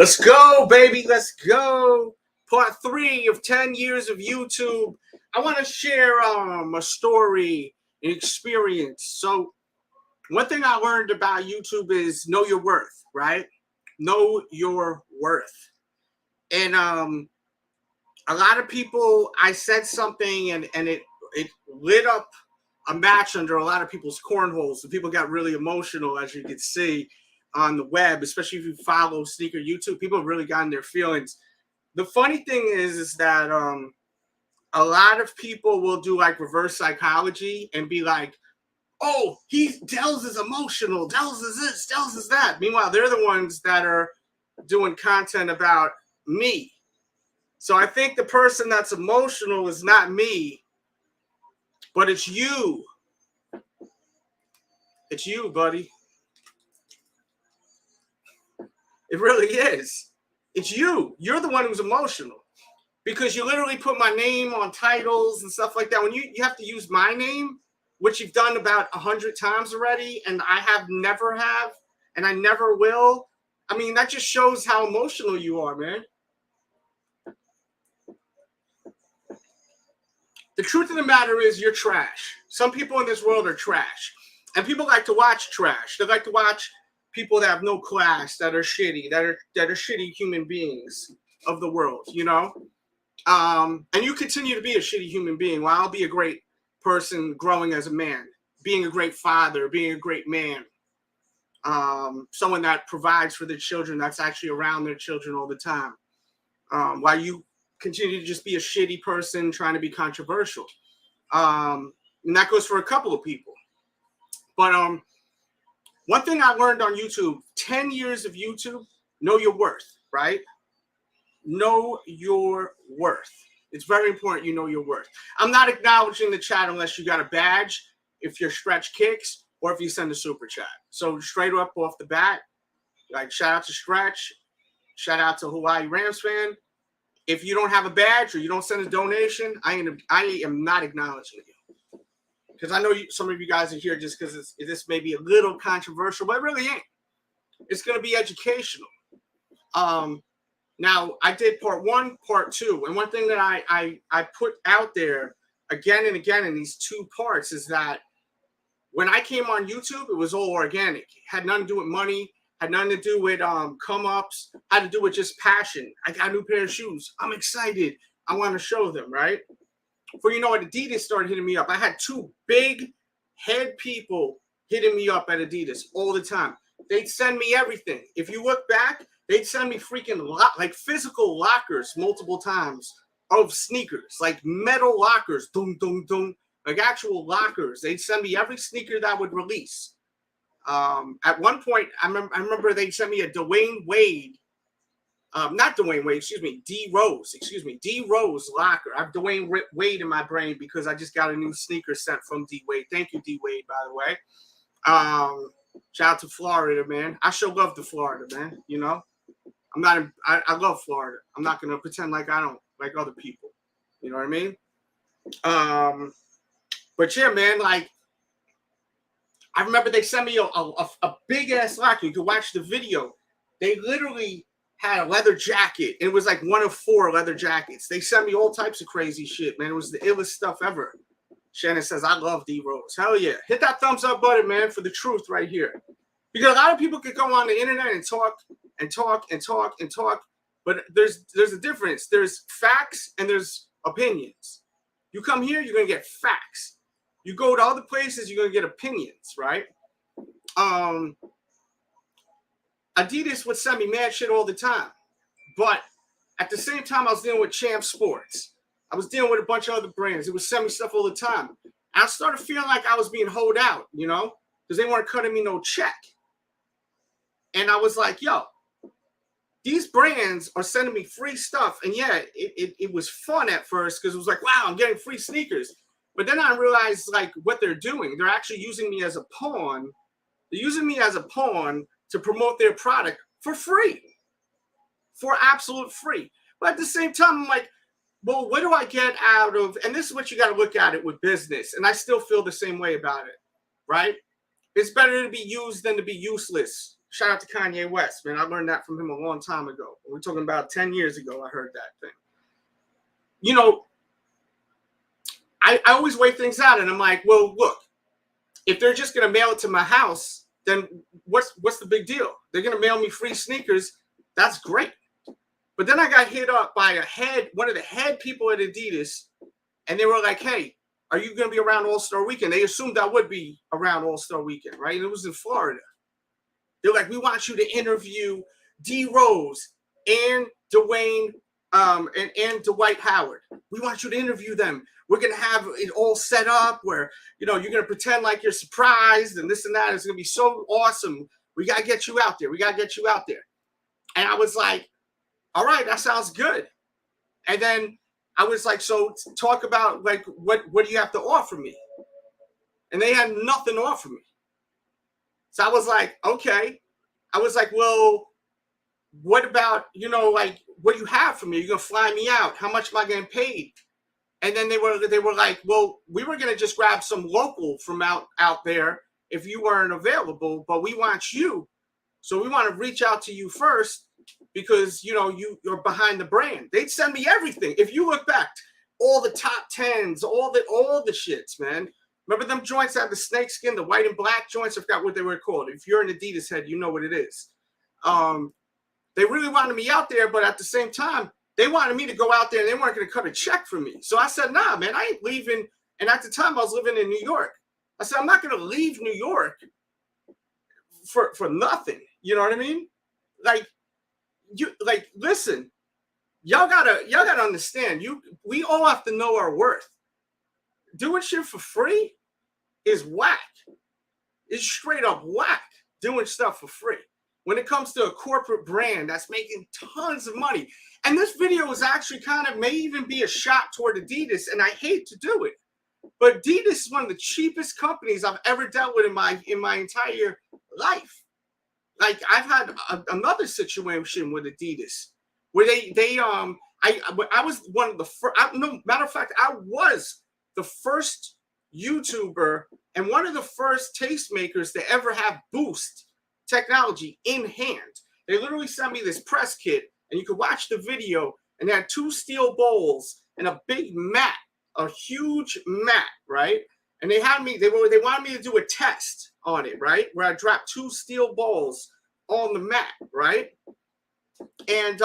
Let's go, baby. Let's go. Part 3 of 10 years of YouTube. I want to share a story, an experience. So one thing I learned about YouTube is know your worth, right? Know your worth. And a lot of people, I said something and it lit up a match under a lot of people's cornholes. And people got really emotional, as you can see on the web, especially if you follow sneaker YouTube. People have really gotten their feelings. The funny thing is that a lot of people will do like reverse psychology and be like, oh, Delz is emotional, Delz is this, Delz is that. Meanwhile, they're the ones that are doing content about me. So I think the person that's emotional is not me, but it's you. It's you, buddy. It really is. It's you. You're the one who's emotional because you literally put my name on titles and stuff like that. When you have to use my name, which you've done about 100 times already, and I never have, and I never will. I mean, that just shows how emotional you are, man. The truth of the matter is you're trash. Some people in this world are trash. And people like to watch trash. They like to watch people that have no class, that are shitty, that are shitty human beings of the world, you know? And you continue to be a shitty human being while I'll be a great person growing as a man, being a great father, being a great man, someone that provides for their children, that's actually around their children all the time, while you continue to just be a shitty person trying to be controversial. And that goes for a couple of people. But one thing I learned on YouTube, 10 years of YouTube, know your worth, right? Know your worth. It's very important you know your worth. I'm not acknowledging the chat unless you got a badge, if your stretch kicks, or if you send a super chat. So straight up off the bat, like shout out to Stretch, shout out to Hawaii Rams fan. If you don't have a badge or you don't send a donation, I am not acknowledging you. Because I know some of you guys are here just because this may be a little controversial, but it really ain't. It's going to be educational. Now, I did part 1, part 2. And one thing that I put out there again and again in these 2 parts is that when I came on YouTube, it was all organic. It had nothing to do with money. Had nothing to do with come-ups. Had to do with just passion. I got a new pair of shoes. I'm excited. I want to show them, right? Before you know it, Adidas started hitting me up. I had 2 big head people hitting me up at Adidas all the time. They'd send me everything. If you look back, they'd send me freaking like physical lockers multiple times of sneakers, like metal lockers, dum, dum, dum, like actual lockers. They'd send me every sneaker that would release. At one point, I remember they sent me a Dwayne Wade, not Dwayne Wade, excuse me, D Rose locker. I have Dwayne Wade in my brain because I just got a new sneaker sent from D Wade. Thank you, D Wade, by the way. Shout out to Florida, man. I sure love the Florida, man. You know, I love Florida. I'm not gonna pretend like I don't like other people. You know what I mean? But yeah, man, like, I remember they sent me a big ass locker. You could watch the video. They literally had a leather jacket. It was like one of 4 leather jackets. They sent me all types of crazy shit, man. It was the illest stuff ever. Shannon says, I love D Rose. Hell yeah. Hit that thumbs up button, man, for the truth right here. Because a lot of people could go on the internet and talk and talk and talk and talk. But there's a difference. There's facts and there's opinions. You come here, you're going to get facts. You go to other places, you're going to get opinions, right? Adidas would send me mad shit all the time. But at the same time, I was dealing with Champ Sports. I was dealing with a bunch of other brands. It would send me stuff all the time. And I started feeling like I was being hoed out, you know, because they weren't cutting me no check. And I was like, yo, these brands are sending me free stuff. And yeah, it was fun at first because it was like, wow, I'm getting free sneakers. But then I realized like what they're doing. They're actually using me as a pawn. They're using me as a pawn to promote their product for free, for absolute free. But at the same time, I'm like, well, what do I get out of, and this is what you got to look at it with business. And I still feel the same way about it, right? It's better to be used than to be useless. Shout out to Kanye West, man. I learned that from him a long time ago. We're talking about 10 years ago. I heard that thing. You know, I always weigh things out, and I'm like, well, look, if they're just gonna mail it to my house, then what's the big deal? They're gonna mail me free sneakers. That's great. But then I got hit up by one of the head people at Adidas, and they were like, hey, are you gonna be around All-Star Weekend? They assumed I would be around All-Star Weekend, right? And it was in Florida. They're like, we want you to interview D Rose and Dwayne and Dwight Howard. We want you to interview them. We're going to have it all set up where, you know, you're going to pretend like you're surprised and this and that. It's going to be so awesome. We got to get you out there. We got to get you out there. And I was like, all right, that sounds good. And then I was like, so talk about, like, what do you have to offer me? And they had nothing to offer me. So I was like, okay. I was like, well, what about, you know, like, what do you have for me? You're going to fly me out. How much am I getting paid? And then they were like, well, we were going to just grab some local from out there if you weren't available, but we want you. So we want to reach out to you first because, you know, you're behind the brand. They'd send me everything. If you look back, all the top 10s, all the shits, man. Remember them joints that had the snake skin, the white and black joints? I forgot what they were called. If you're an Adidas head, you know what it is. They really wanted me out there, but at the same time, they wanted me to go out there and they weren't going to cut a check for me. So I said, nah, man, I ain't leaving. And at the time, I was living in New York. I said, I'm not going to leave New York for nothing. You know what I mean? Listen, y'all gotta understand. We all have to know our worth. Doing shit for free is whack. It's straight up whack. Doing stuff for free. When it comes to a corporate brand that's making tons of money. And this video is actually may even be a shot toward Adidas, and I hate to do it. But Adidas is one of the cheapest companies I've ever dealt with in my entire life. Like, I've had another situation with Adidas where I was one of the first. No, matter of fact, I was the first YouTuber and one of the first tastemakers to ever have Boost technology in hand. They literally sent me this press kit, and you could watch the video, and they had 2 steel bowls and a big mat, a huge mat, right? And they wanted me to do a test on it, right? Where I dropped 2 steel bowls on the mat, right? And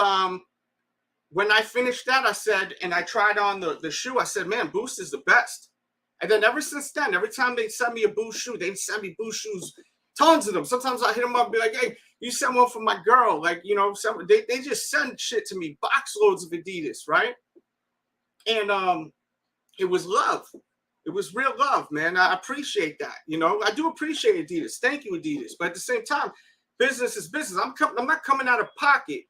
when I finished that, I said, and I tried on the shoe, I said, man, Boost is the best. And then ever since then, every time they send me a Boost shoe, they'd send me Boost shoes, tons of them. Sometimes I hit them up and be like, hey, you send one for my girl. Like, you know, they just send shit to me, box loads of Adidas, right? And it was love. It was real love, man. I appreciate that. You know, I do appreciate Adidas. Thank you, Adidas. But at the same time, business is business. I'm not coming out of pocket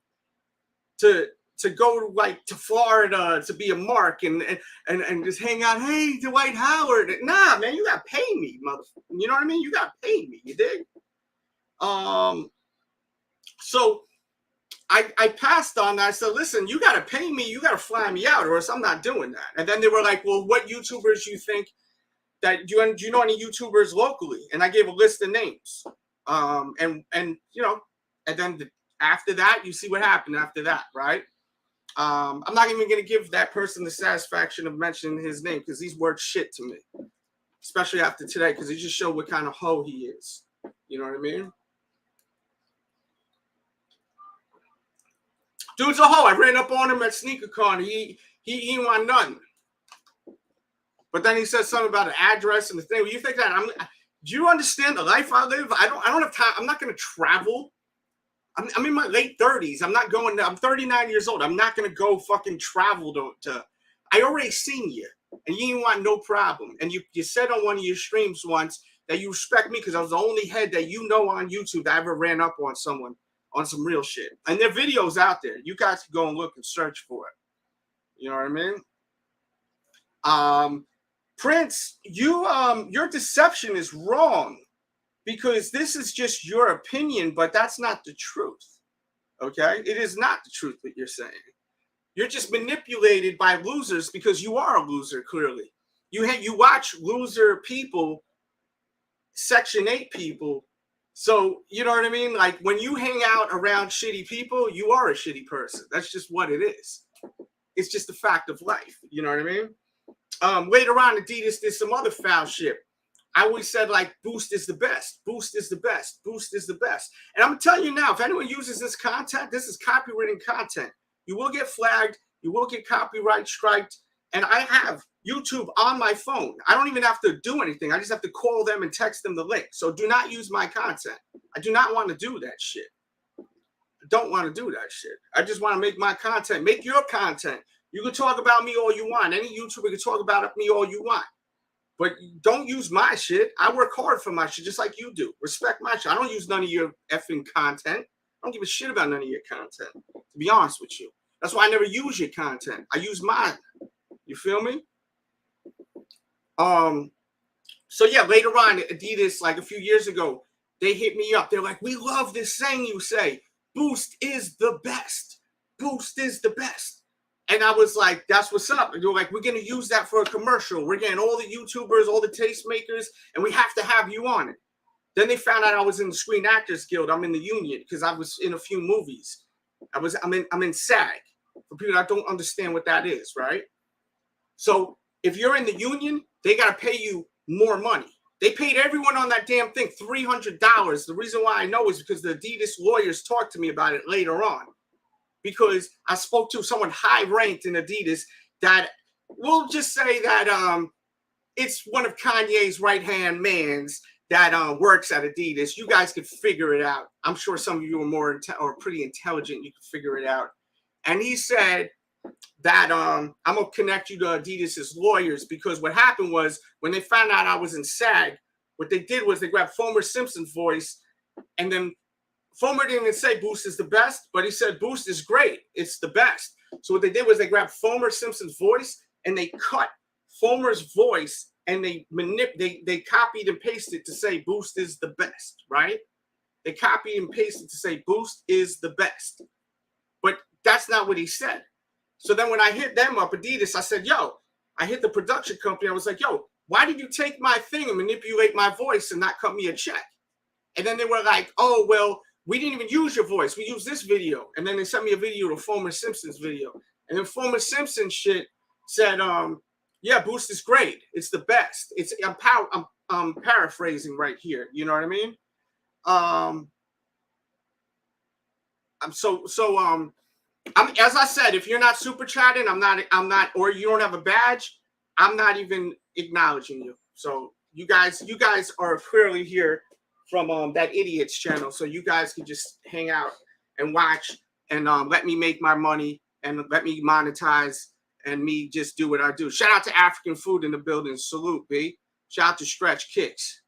to go to Florida to be a mark and just hang out. Hey, Dwight Howard. Nah, man, you got to pay me, motherfucker. You know what I mean? You got to pay me. You dig? So I passed on that. I said, listen, you got to pay me. You got to fly me out, or else I'm not doing that. And then they were like, well, what YouTubers you think that do you know any YouTubers locally? And I gave a list of names. And you know, and then after that, you see what happened after that, right? I'm not even going to give that person the satisfaction of mentioning his name because he's worth shit to me, especially after today, because he just showed what kind of hoe he is. You know what I mean? Dude's a hoe. I ran up on him at SneakerCon. He didn't want none. But then he said something about an address and the thing. Well, you think that do you understand the life I live? I don't have time. I'm not going to travel. I'm in my late 30s. I'm 39 years old. I'm not going to go fucking travel to I already seen you, and you didn't want no problem. And you said on one of your streams once that you respect me because I was the only head that you know on YouTube that ever ran up on someone on some real shit. And there are videos out there. You guys can go and look and search for it. You know what I mean? Prince, your deception is wrong. Because this is just your opinion, but that's not the truth, okay? It is not the truth that you're saying. You're just manipulated by losers because you are a loser, clearly. You watch loser people, Section 8 people, So, you know what I mean? Like, when you hang out around shitty people, you are a shitty person. That's just what it is. It's just a fact of life. You know what I mean? Later on, Adidas did some other foul shit. I always said, like, Boost is the best. Boost is the best. Boost is the best. And I'm telling you now, if anyone uses this content, this is copywritten content. You will get flagged. You will get copyright striked. And I have YouTube on my phone. I don't even have to do anything. I just have to call them and text them the link. So do not use my content. I do not want to do that shit. I don't want to do that shit. I just want to make my content. Make your content. You can talk about me all you want. Any YouTuber can talk about me all you want. But don't use my shit. I work hard for my shit just like you do. Respect my shit. I don't use none of your effing content. I don't give a shit about none of your content, to be honest with you. That's why I never use your content. I use mine. You feel me? So yeah, later on, Adidas, like a few years ago, they hit me up. They're like, we love this saying you say, Boost is the best. Boost is the best. And I was like, that's what's up. And they're like, we're going to use that for a commercial. We're getting all the YouTubers, all the tastemakers, and we have to have you on it. Then they found out I was in the Screen Actors Guild. I'm in the union because I was in a few movies. I'm in SAG. For people that don't understand what that is, right? So if you're in the union, they got to pay you more money. They paid everyone on that damn thing $300. The reason why I know is because the Adidas lawyers talked to me about it later on. Because I spoke to someone high-ranked in Adidas that we'll just say that it's one of Kanye's right-hand mans that works at Adidas. You guys could figure it out. I'm sure some of you are more pretty intelligent. You could figure it out. And he said that I'm going to connect you to Adidas's lawyers because what happened was when they found out I was in SAG, what they did was they grabbed Fomer Simpson's voice and then Fomer didn't even say Boost is the best, but he said Boost is great. It's the best. So what they did was they grabbed Fomer Simpson's voice and they cut Fomer's voice and they copied and pasted to say Boost is the best, right? They copied and pasted to say Boost is the best. But that's not what he said. So then when I hit them up, Adidas, I said, yo, I hit the production company. I was like, yo, why did you take my thing and manipulate my voice and not cut me a check? And then they were like, oh, well, we didn't even use your voice. We used this video. And then they sent me a video to Fomer Simpson's video. And then Fomer Simpson shit said, yeah, Boost is great. It's the best. I'm paraphrasing right here. You know what I mean? As I said, if you're not super chatting, I'm not, or you don't have a badge, I'm not even acknowledging you. So you guys are clearly here from that idiot's channel, so you guys can just hang out and watch and let me make my money and let me monetize and me just do what I do. Shout out to African Food in the building. Salute, B. Shout out to Stretch Kicks.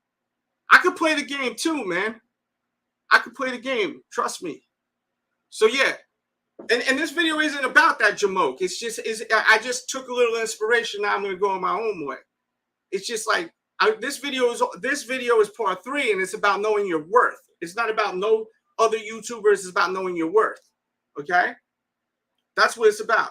I could play the game too, man. I could play the game. Trust me. So yeah, and this video isn't about that jamoke. I just took a little inspiration. Now I'm gonna go on my own way. It's just like this video is part 3, and it's about knowing your worth. It's not about no other YouTubers. It's about knowing your worth. Okay, that's what it's about.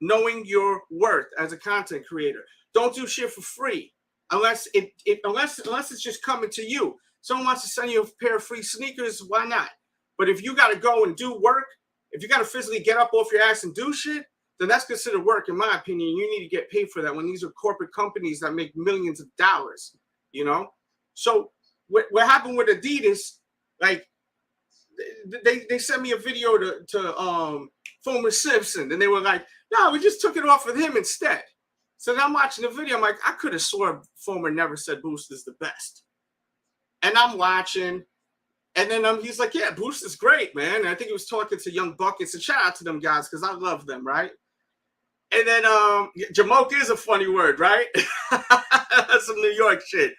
Knowing your worth as a content creator. Don't do shit for free unless it's just coming to you. Someone wants to send you a pair of free sneakers, why not? But if you got to go and do work, if you got to physically get up off your ass and do shit, then that's considered work, in my opinion. You need to get paid for that when these are corporate companies that make millions of dollars, you know? So what happened with Adidas, like, they sent me a video to Fomer Simpson, and they were like, no, we just took it off of him instead. So then I'm watching the video. I'm like, I could have sworn Fomer never said Boost is the best. And I'm watching, and then he's like, yeah, Boost is great, man. And I think he was talking to Young Buckets, and shout out to them guys because I love them, right? And then jamoke is a funny word, right? That's some New York shit.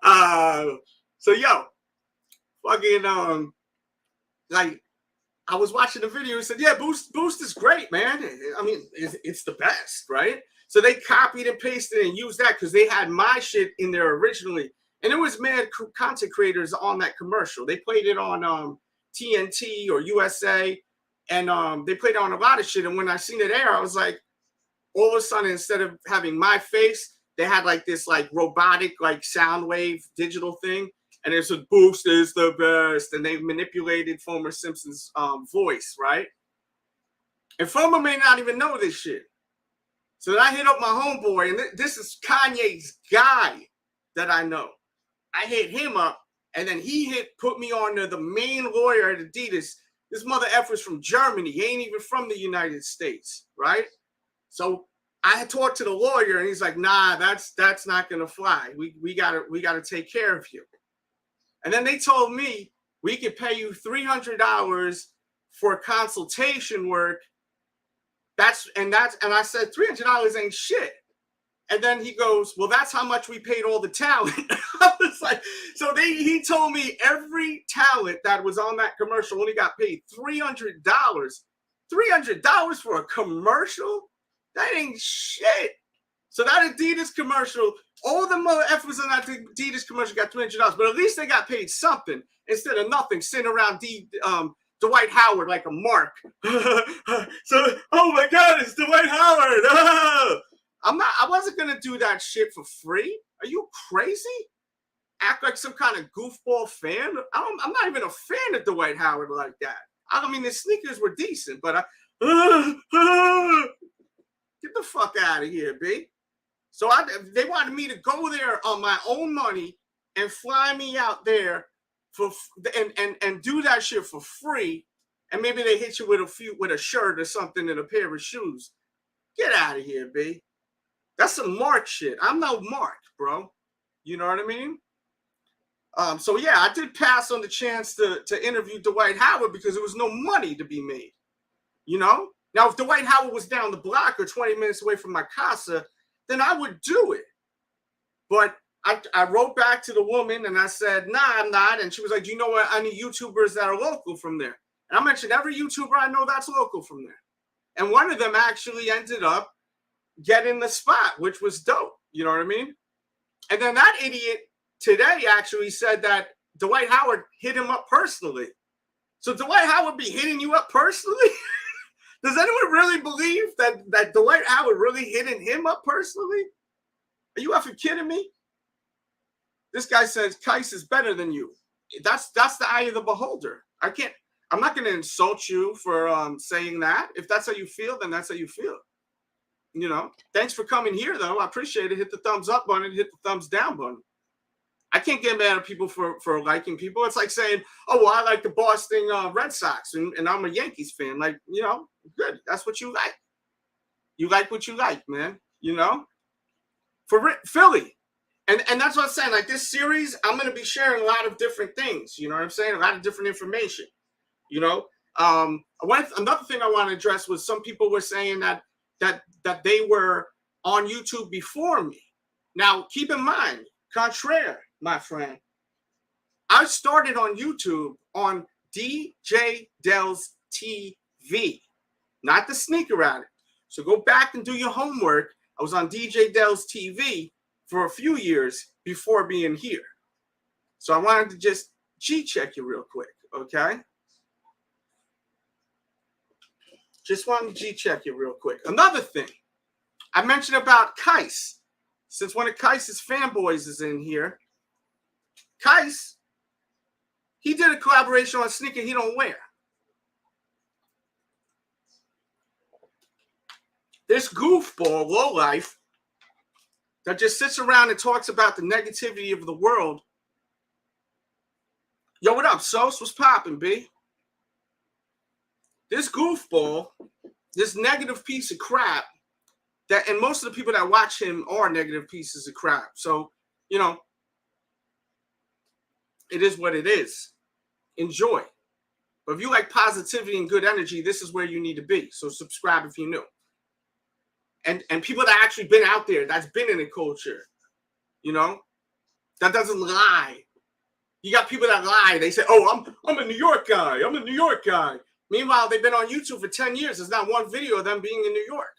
So yo, fucking like, I was watching the video and said, yeah, Boost is great, man. I mean, it's the best, right? So they copied and pasted and used that because they had my shit in there originally. And there was mad content creators on that commercial. They played it on TNT or USA, and they played it on a lot of shit. And when I seen it air, I was like, all of a sudden, instead of having my face, they had like this like robotic like sound wave digital thing. And it said, Boost is the best. And they manipulated Homer Simpson's voice, right? And Homer may not even know this shit. So then I hit up my homeboy, and this is Kanye's guy that I know. I hit him up, and then he put me on to the main lawyer at Adidas. This mother effer's from Germany. He ain't even from the United States, right? So I had talked to the lawyer, and he's like, "Nah, that's not gonna fly. We gotta take care of you." And then they told me we could pay you $300 for consultation work. And I said $300 ain't shit. And then he goes, well, that's how much we paid all the talent. I was like, so he told me every talent that was on that commercial only got paid $300. $300 for a commercial? That ain't shit. So that Adidas commercial, all the mother effers on that Adidas commercial got $300, but at least they got paid something instead of nothing, sitting around Dwight Howard like a mark. So, oh my God, it's Dwight Howard. Oh. I wasn't gonna do that shit for free. Are you crazy? Act like some kind of goofball fan? I'm not even a fan of Dwight Howard like that. I mean, his sneakers were decent, but get the fuck out of here, B. So they wanted me to go there on my own money and fly me out there and do that shit for free, and maybe they hit you with a shirt or something and a pair of shoes. Get out of here, B. That's some Mark shit. I'm no Mark, bro. You know what I mean? So yeah, I did pass on the chance to interview Dwight Howard because there was no money to be made. You know? Now, if Dwight Howard was down the block or 20 minutes away from my casa, then I would do it. But I wrote back to the woman and I said, nah, I'm not. And she was like, do you know any YouTubers that are local from there? And I mentioned every YouTuber I know that's local from there. And one of them actually ended up getting the spot, which was dope. You know what I mean? And then that idiot today actually said that Dwight Howard hit him up personally. So Dwight Howard be hitting you up personally? Does anyone really believe that Dwight Howard really hitting him up personally? Are you effing kidding me? This guy says Kais is better than you. That's the eye of the beholder. I'm not going to insult you for saying that. If that's how you feel, then that's how you feel. You know, thanks for coming here, though. I appreciate it. Hit the thumbs up button, hit the thumbs down button. I can't get mad at people for liking people. It's like saying, oh, well, I like the Boston Red Sox, and I'm a Yankees fan. Like, you know, good. That's what you like. You like what you like, man. You know? For Philly. And that's what I'm saying. Like, this series, I'm going to be sharing a lot of different things. You know what I'm saying? A lot of different information. You know? Another thing I want to address was some people were saying that they were on YouTube before me. Now, keep in mind, contraire, my friend, I started on YouTube on DJ Delz TV, not the Sneaker Addict. So go back and do your homework. I was on DJ Delz TV for a few years before being here. So I wanted to just G-check you real quick, okay? Just wanted to G-check you real quick. Another thing, I mentioned about Kais. Since one of Kais's fanboys is in here, Kais, he did a collaboration on a sneaker he don't wear. This goofball, lowlife, that just sits around and talks about the negativity of the world. Yo, what up, Sos? What's poppin', B? This goofball, this negative piece of crap, and most of the people that watch him are negative pieces of crap. So, you know, it is what it is. Enjoy. But if you like positivity and good energy, this is where you need to be. So subscribe if you're new. And people that actually been out there, that's been in the culture, you know, that doesn't lie. You got people that lie. They say, oh, I'm a New York guy. I'm a New York guy. Meanwhile, they've been on YouTube for 10 years. There's not one video of them being in New York.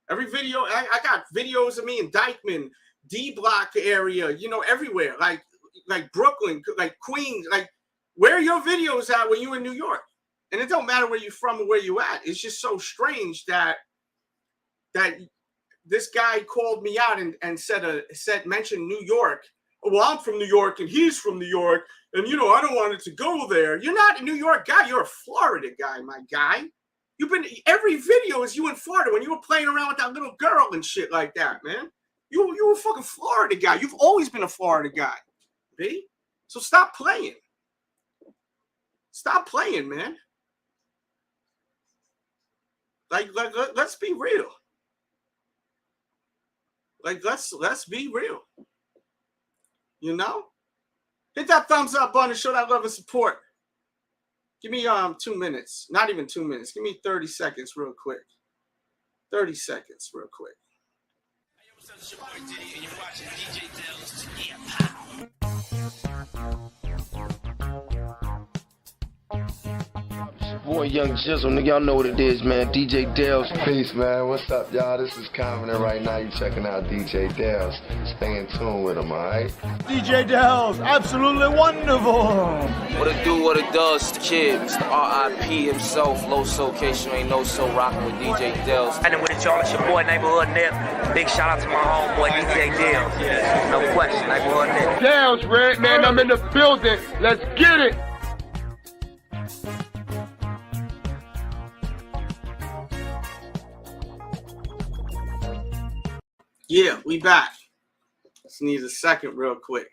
Every video, I got videos of me in Dykeman, D-Block area, you know, everywhere. Like Brooklyn, like Queens. Like, where are your videos at when you in New York? And it don't matter where you're from or where you at. It's just so strange that this guy called me out and mentioned New York well, I'm from New York and he's from New York, and, you know, I don't want it to go there. You're not a New York guy. You're a Florida guy, my guy. You've been, every video is you in Florida when you were playing around with that little girl and shit like that, man. You were a fucking Florida guy. You've always been a Florida guy, B. So stop playing. Stop playing, man. Like let's be real. Like, let's be real. You know? Hit that thumbs up button and show that love and support. Give me 2 minutes. Not even 2 minutes. Give me 30 seconds real quick. 30 seconds real quick. Hey, what's up? It's your boy Diddy, and you're watching DJ Delz. Yeah, Boy, Young Jizzle, nigga, y'all know what it is, man. DJ Delz. Peace, man. What's up, y'all? This is Common, and right now you checking out DJ Delz. Stay in tune with him, all right? DJ Delz, absolutely wonderful. What it do, what it does, the kid, Mr. R.I.P. himself, Low Soul Case, you ain't no so rocking with DJ Delz. And with it, y'all, it's your boy, Neighborhood Nip. Big shout out to my homeboy, DJ Delz. No question, Neighborhood Nip. Delz, Red, man, I'm in the building. Let's get it. Yeah, we back. Just need a second real quick.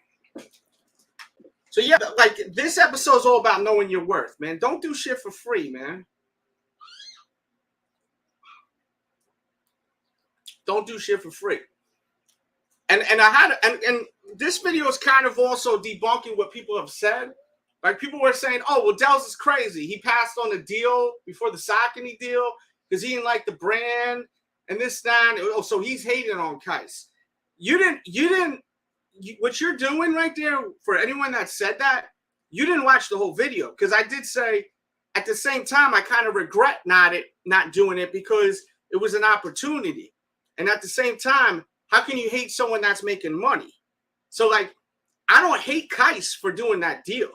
So yeah, like this episode's all about knowing your worth, man. Don't do shit for free, man. Don't do shit for free. And this video is kind of also debunking what people have said. Like people were saying, oh, well, Delz is crazy. He passed on the deal before the Saucony deal because he didn't like the brand. And this, that, oh, so he's hating on Kais. What you're doing right there, for anyone that said that, you didn't watch the whole video. Because I did say, at the same time, I kind of regret not doing it because it was an opportunity. And at the same time, how can you hate someone that's making money? So, like, I don't hate Kais for doing that deal.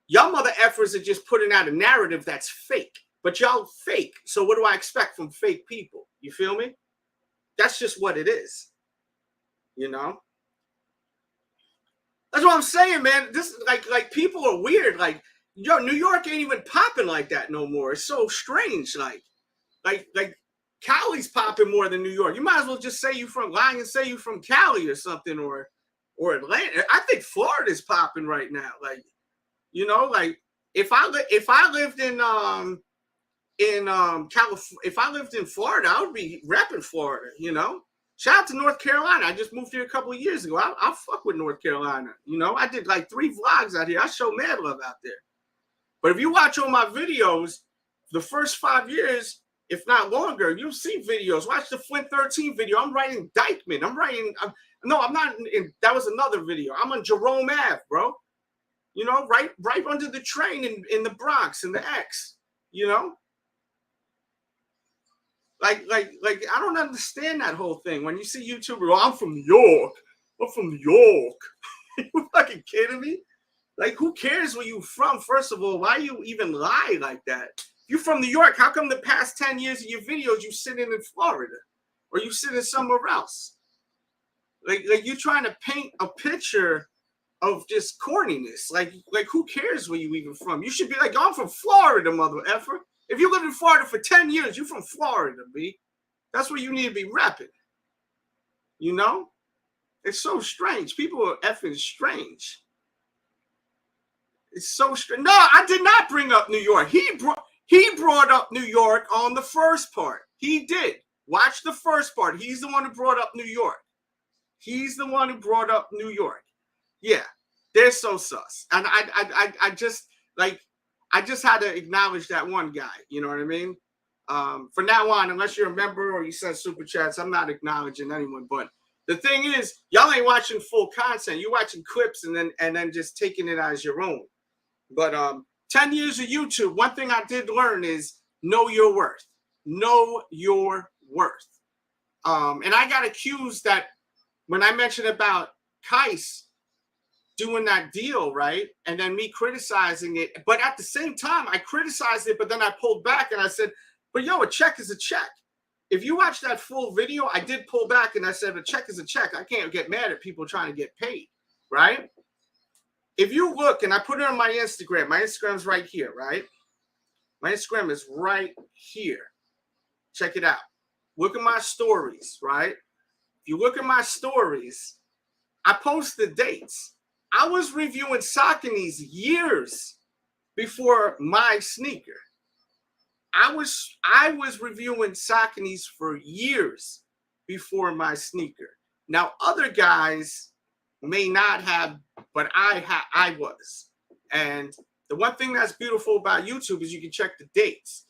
Y'all mother effers are just putting out a narrative that's fake. But y'all fake. So what do I expect from fake people? You feel me? That's just what it is. You know? That's what I'm saying, man. This like people are weird. Like, yo, New York ain't even popping like that no more. It's so strange. Like Cali's popping more than New York. You might as well just say you from lying and say you from Cali or something or Atlanta. I think Florida's popping right now. Like, you know, like if I lived in California, if I lived in Florida, I would be repping Florida, you know. Shout out to North Carolina. I just moved here a couple of years ago. I fuck with North Carolina. You know, I did like 3 vlogs out here. I show mad love out there. But if you watch all my videos, the first 5 years, if not longer, you'll see videos. Watch the Flint 13 video. I'm writing Dykeman. No, I'm not. That was another video. I'm on Jerome Ave, bro. You know, right under the train in the Bronx, in the X, you know. Like, I don't understand that whole thing. When you see YouTubers, oh, I'm from New York. I'm from New York. You fucking kidding me? Like, who cares where you from? First of all, why you even lie like that? If you're from New York, how come the past 10 years of your videos you sitting in Florida? Or you sitting somewhere else? Like you're trying to paint a picture of just corniness. Like who cares where you even from? You should be like, I'm from Florida, mother effer. If you lived in Florida for 10 years, you're from Florida, B. That's where you need to be repping. You know? It's so strange. People are effing strange. It's so strange. No, I did not bring up New York. He brought up New York on the first part. He did. Watch the first part. He's the one who brought up New York. He's the one who brought up New York. Yeah, they're so sus. And I just had to acknowledge that one guy. You know what I mean? From now on, unless you're a member or you send super chats, I'm not acknowledging anyone. But the thing is, y'all ain't watching full content. You're watching clips and then just taking it as your own. But 10 years of YouTube, one thing I did learn is know your worth. Know your worth. And I got accused that when I mentioned about Kais doing that deal, right? And then me criticizing it. But at the same time, I criticized it, but then I pulled back and I said, but yo, a check is a check. If you watch that full video, I did pull back and I said, a check is a check. I can't get mad at people trying to get paid, right? If you look, and I put it on my Instagram's right here, right? My Instagram is right here. Check it out. Look at my stories, right? If you look at my stories, I post the dates. I was reviewing Sauconys years before my sneaker. I was reviewing Sauconys for years before my sneaker. Now, other guys may not have, but I was. And the one thing that's beautiful about YouTube is you can check the dates.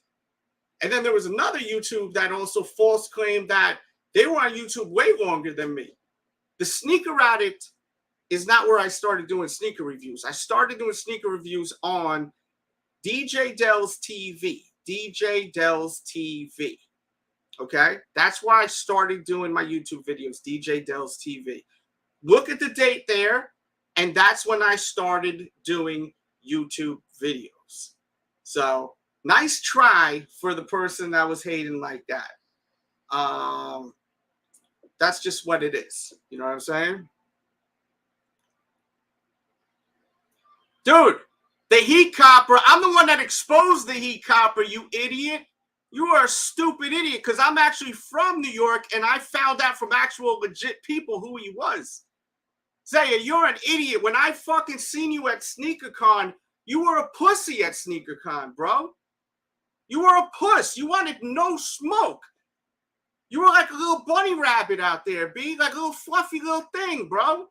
And then there was another YouTube that also false claimed that they were on YouTube way longer than me. The Sneaker Addict is not where I started doing sneaker reviews. I started doing sneaker reviews on DJ Delz TV. DJ Delz TV. Okay? That's why I started doing my YouTube videos, DJ Delz TV. Look at the date there, and that's when I started doing YouTube videos. So, nice try for the person that was hating like that. That's just what it is. You know what I'm saying? Dude, the heat copper, I'm the one that exposed the heat copper, you idiot. You are a stupid idiot because I'm actually from New York and I found out from actual legit people who he was. Zaya, you're an idiot. When I fucking seen you at SneakerCon, you were a pussy at SneakerCon, bro. You were a puss. You wanted no smoke. You were like a little bunny rabbit out there, B. Like a little fluffy little thing, bro.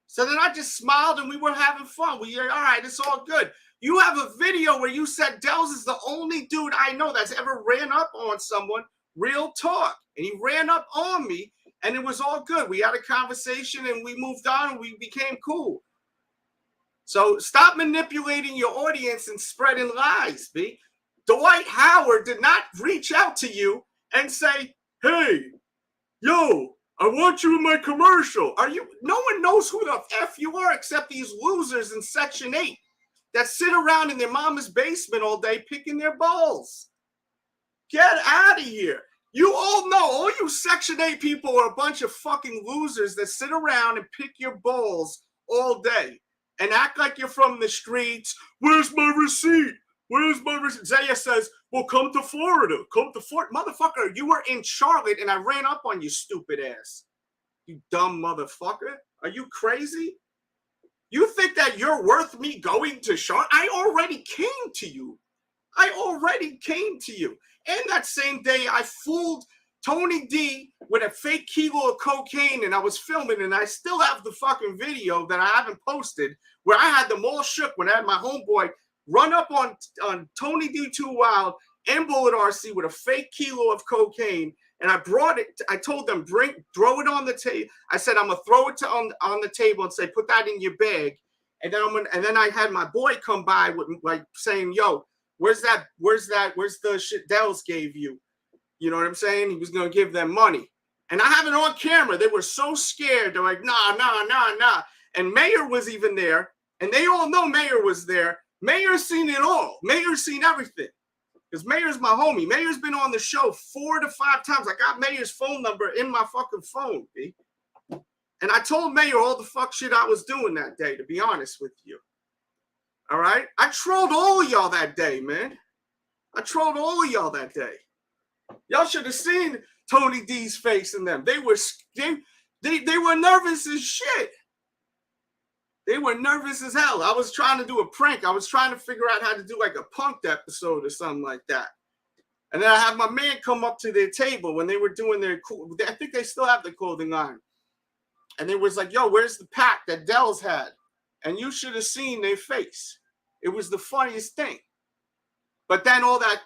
So then I just smiled and we were having fun. We were, all right, it's all good. You have a video where you said Delz is the only dude I know that's ever ran up on someone, real talk. And he ran up on me and it was all good. We had a conversation and we moved on and we became cool. So stop manipulating your audience and spreading lies, B. Dwight Howard did not reach out to you and say, hey, yo, I want you in my commercial. Are you? No one knows who the F you are except these losers in Section 8 that sit around in their mama's basement all day picking their balls. Get out of here. You all know, all you Section 8 people are a bunch of fucking losers that sit around and pick your balls all day and act like you're from the streets. Where's my receipt? Where's my receipt? Zaya says, well, come to Florida. Come to Florida. Motherfucker, you were in Charlotte and I ran up on you, stupid ass. You dumb motherfucker. Are you crazy? You think that you're worth me going to Charlotte? I already came to you. I already came to you. And that same day, I fooled Tony D with a fake kilo of cocaine and I was filming and I still have the fucking video that I haven't posted where I had them all shook when I had my homeboy run up on Tony D Too Wild and Bullet RC with a fake kilo of cocaine. And I brought it. I told them, throw it on the table. I said, I'm gonna throw it on the table and say, put that in your bag. And then I had my boy come by with like saying, yo, where's the shit Delz gave you? You know what I'm saying? He was gonna give them money. And I have it on camera. They were so scared. They're like, nah. And Mayor was even there. And they all know Mayor was there. Mayor's seen it all. Mayor's seen everything. Because Mayor's my homie. Mayor's been on the show 4 to 5 times. I got Mayor's phone number in my fucking phone, B. And I told Mayor all the fuck shit I was doing that day, to be honest with you. All right? I trolled all of y'all that day, man. I trolled all of y'all that day. Y'all should have seen Tony D's face in them. They were nervous as shit. They were nervous as hell. I was trying to do a prank. I was trying to figure out how to do like a punked episode or something like that. And then I had my man come up to their table when they were doing their I think they still have the clothing line. And they was like, yo, where's the pack that Delz had? And you should have seen their face. It was the funniest thing. But then all that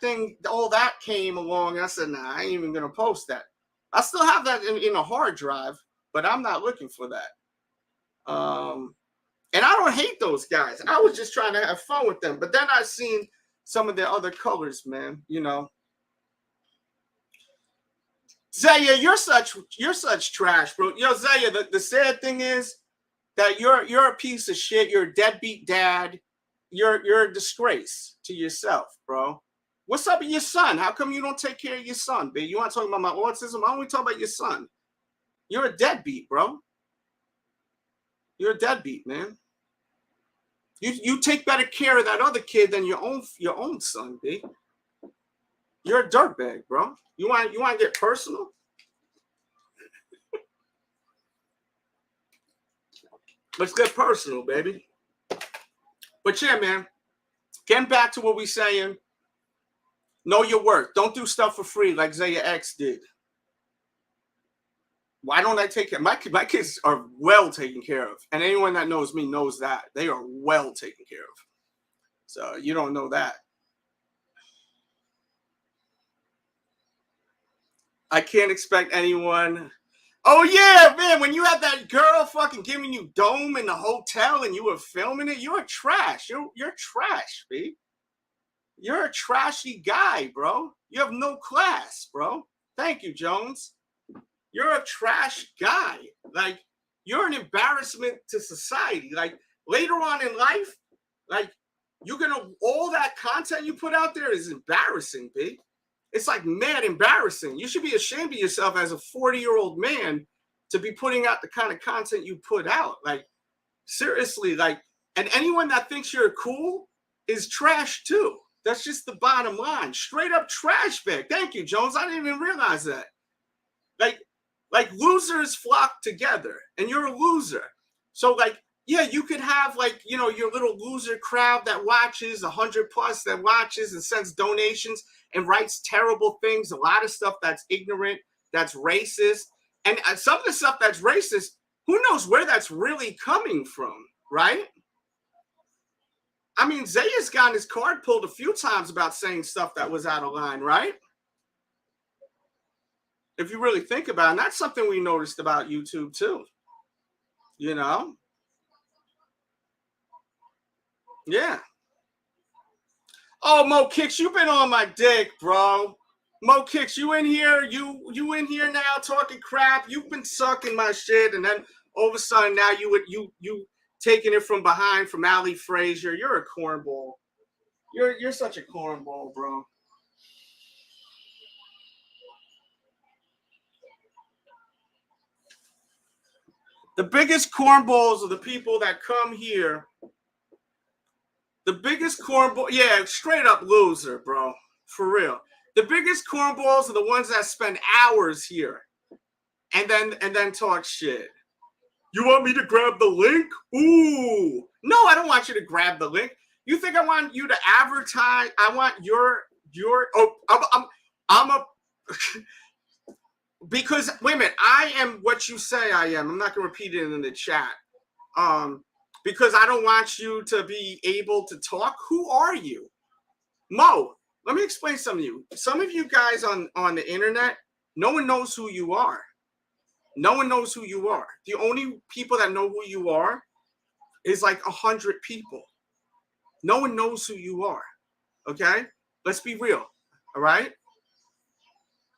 came along. And I said, nah, I ain't even going to post that. I still have that in a hard drive, but I'm not looking for that. And I don't hate those guys. I was just trying to have fun with them. But then I seen some of their other colors, man. You know. Zaya, you're such trash, bro. Yo, Zaya, the sad thing is that you're a piece of shit. You're a deadbeat dad. You're a disgrace to yourself, bro. What's up with your son? How come you don't take care of your son, B? You want to talk about my autism? I only talk about your son. You're a deadbeat, bro. You're a deadbeat, man. You take better care of that other kid than your own son, B. You're a dirtbag, bro. You want to get personal? Let's get personal, baby. But yeah, man, getting back to what we saying, know your worth. Don't do stuff for free like Zaya X did. Why don't I take care? My kids are well taken care of. And anyone that knows me knows that. They are well taken care of. So you don't know that. I can't expect anyone. Oh, yeah, man, when you had that girl fucking giving you dome in the hotel and you were filming it, you're trash. You're trash, B. You're a trashy guy, bro. You have no class, bro. Thank you, Jones. You're a trash guy. Like, you're an embarrassment to society. Like, later on in life, like, you're going to, all that content you put out there is embarrassing, B. It's like mad embarrassing. You should be ashamed of yourself as a 40-year-old man to be putting out the kind of content you put out. Like, seriously, like, and anyone that thinks you're cool is trash too. That's just the bottom line. Straight up trash bag. Thank you, Jones. I didn't even realize that. Like losers flock together, and you're a loser. So, like, yeah, you could have, like, you know, your little loser crowd that watches, 100 plus that watches and sends donations and writes terrible things, a lot of stuff that's ignorant, that's racist. And some of the stuff that's racist, who knows where that's really coming from, right? I mean, Zaya's gotten his card pulled a few times about saying stuff that was out of line, right? If you really think about it, and that's something we noticed about YouTube too, you know? Yeah. Oh, Mo Kicks, you've been on my dick, bro. Mo Kicks, you in here? You in here now talking crap? You've been sucking my shit, and then all of a sudden now you taking it from behind from Ali Frazier. You're a cornball. You're such a cornball, bro. The biggest cornballs are the people that come here. The biggest cornball, yeah, straight up loser, bro. For real. The biggest cornballs are the ones that spend hours here and then talk shit. You want me to grab the link? Ooh. No, I don't want you to grab the link. You think I want you to advertise? I want your I'm a because wait a minute, I am what you say I am. I'm not gonna repeat it in the chat. Because I don't want you to be able to talk. Who are you? Mo, let me explain something to you. Some of you guys on the internet, no one knows who you are. No one knows who you are. The only people that know who you are is like 100 people. No one knows who you are. Okay? Let's be real. All right?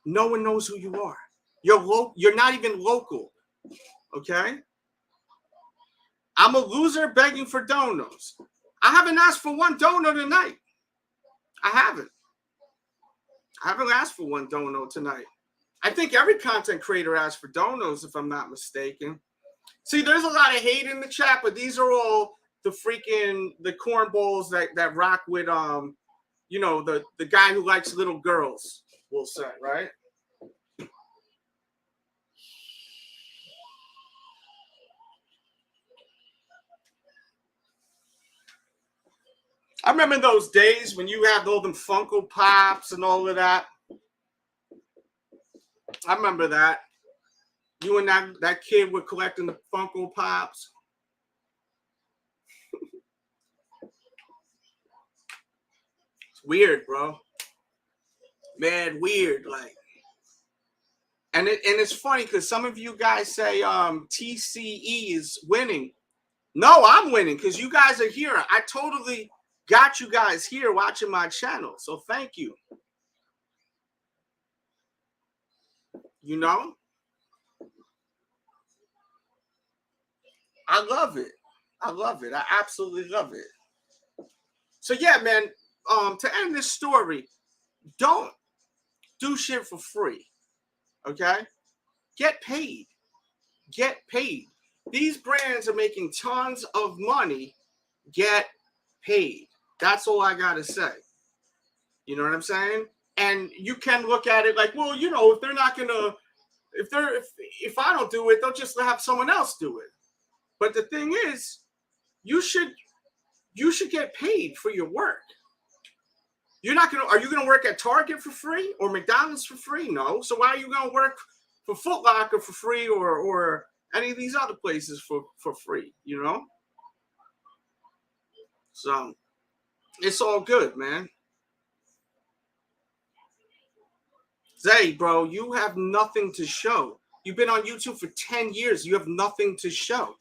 No one knows who you are. You're not even local. Okay? I'm a loser begging for donos. I haven't asked for one dono tonight. I haven't asked for one dono tonight. I think every content creator asks for donos, if I'm not mistaken. See, there's a lot of hate in the chat, but these are all the cornballs that rock with you know, the guy who likes little girls, we'll say, right? I remember those days when you had all them Funko Pops and all of that. I remember that. You and that kid were collecting the Funko Pops. It's weird, bro. Man, weird. Like, and it's funny because some of you guys say TCE is winning. No, I'm winning because you guys are here. I totally got you guys here watching my channel. So thank you. You know? I love it. I love it. I absolutely love it. So yeah, man, to end this story, don't do shit for free. Okay? Get paid. Get paid. These brands are making tons of money. Get paid. That's all I gotta say. You know what I'm saying? And you can look at it like, well, you know, if they're not gonna, if I don't do it, they'll just have someone else do it. But the thing is, you should get paid for your work. Are you gonna work at Target for free or McDonald's for free? No. So why are you gonna work for Foot Locker for free or any of these other places for free, you know? So it's all good, man. Zay, bro, you have nothing to show. You've been on YouTube for 10 years. You have nothing to show.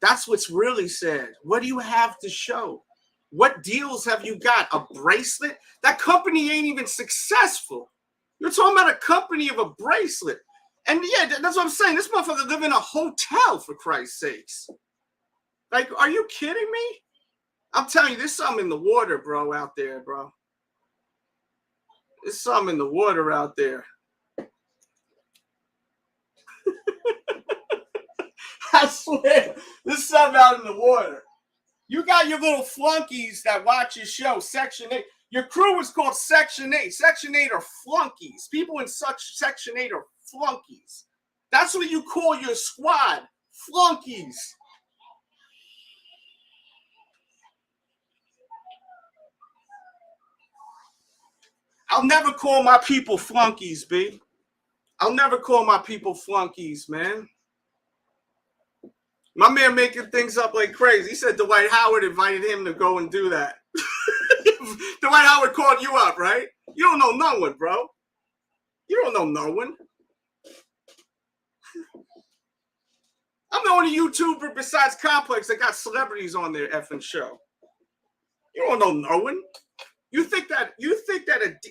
That's what's really sad. What do you have to show? What deals have you got? A bracelet? That company ain't even successful. You're talking about a company of a bracelet. And yeah, that's what I'm saying. This motherfucker live in a hotel, for Christ's sakes. Like, are you kidding me? I'm telling you, there's something in the water, bro, out there, bro. There's something in the water out there. I swear, there's something out in the water. You got your little flunkies that watch your show, Section 8. Your crew is called Section 8. Section 8 are flunkies. People in Section 8 are flunkies. That's what you call your squad, flunkies. I'll never call my people flunkies, B. I'll never call my people flunkies, man. My man making things up like crazy. He said Dwight Howard invited him to go and do that. Dwight Howard called you up, right? You don't know no one, bro. You don't know no one. I'm the only YouTuber besides Complex that got celebrities on their effing show. You don't know no one. You think that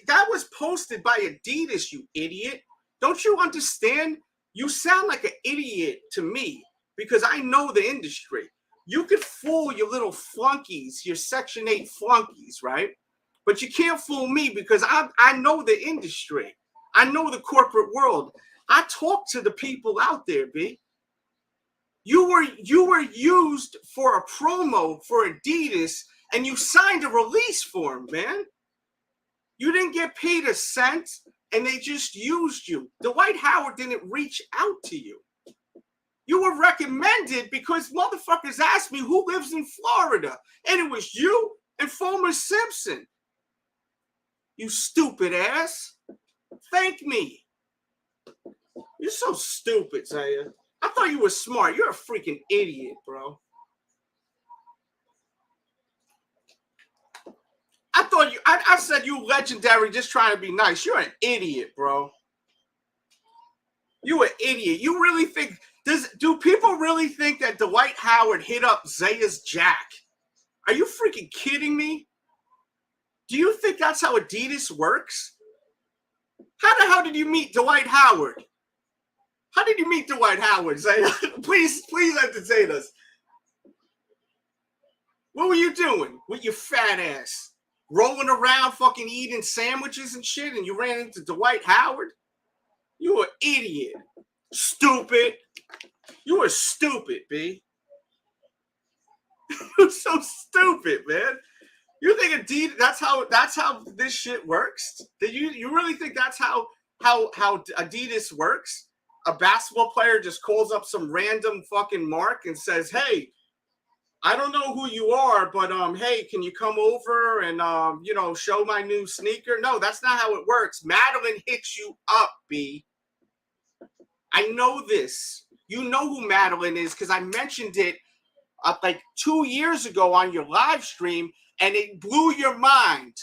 that was posted by Adidas, you idiot? Don't you understand? You sound like an idiot to me because I know the industry. You could fool your little flunkies, your Section 8 flunkies, right? But you can't fool me because I know the industry. I know the corporate world. I talk to the people out there, B. You were used for a promo for Adidas and you signed a release form, man. You didn't get paid a cent and they just used you. Dwight Howard didn't reach out to you. You were recommended because motherfuckers asked me who lives in Florida. And it was you and Fulmer Simpson. You stupid ass. Thank me. You're so stupid, Zaya. I thought you were smart. You're a freaking idiot, bro. I said you legendary just trying to be nice. You're an idiot, bro. You an idiot. You really think... Do people really think that Dwight Howard hit up Zaya's Jack? Are you freaking kidding me? Do you think that's how Adidas works? How the hell did you meet Dwight Howard? How did you meet Dwight Howard, Zaya? Please entertain us. What were you doing with your fat ass? Rolling around fucking eating sandwiches and shit and you ran into Dwight Howard? You an idiot. Stupid. You were stupid, B. You're so stupid, man. You think Adidas, that's how this shit works? Did you really think that's how Adidas works? A basketball player just calls up some random fucking mark and says, "Hey, I don't know who you are, but hey, can you come over and show my new sneaker?" No, that's not how it works. Madeline hits you up, B. I know this. You know who Madeline is because I mentioned it like 2 years ago on your live stream, and it blew your mind.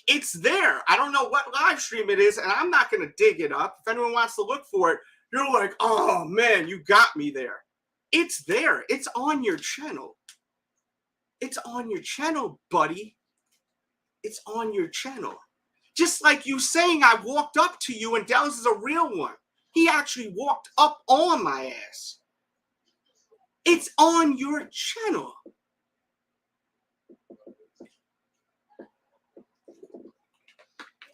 It's there. I don't know what live stream it is, and I'm not going to dig it up. If anyone wants to look for it, you're like, oh, man, you got me there. It's there. It's on your channel. It's on your channel, buddy. It's on your channel. Just like you saying I walked up to you and Delz is a real one. He actually walked up on my ass. It's on your channel.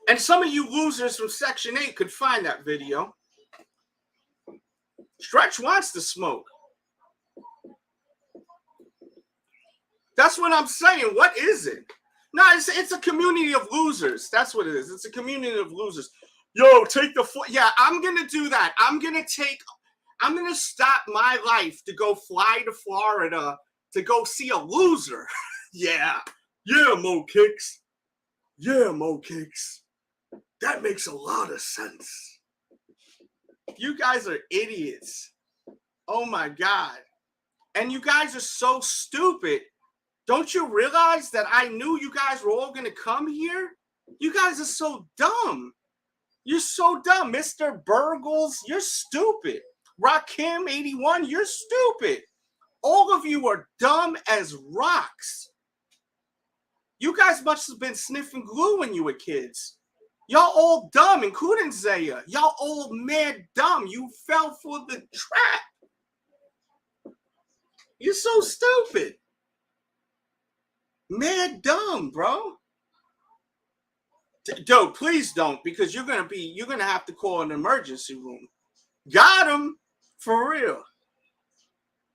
And some of you losers from Section 8 could find that video. Stretch wants to smoke. That's what I'm saying. What is it? No, it's a community of losers. That's what it is. It's a community of losers. Yo, take the yeah, I'm gonna do that. I'm gonna stop my life to go fly to Florida to go see a loser. Yeah, Mo Kicks. Yeah, Mo Kicks. That makes a lot of sense. You guys are idiots. Oh my God. And you guys are so stupid. Don't you realize that I knew you guys were all going to come here? You guys are so dumb. You're so dumb. Mr. Burgles, you're stupid. Rakim81, you're stupid. All of you are dumb as rocks. You guys must have been sniffing glue when you were kids. Y'all all dumb, including Zaya. Y'all all mad dumb. You fell for the trap. You're so stupid. Mad dumb, bro. Dude, please don't, because you're gonna have to call an emergency room. Got him, for real.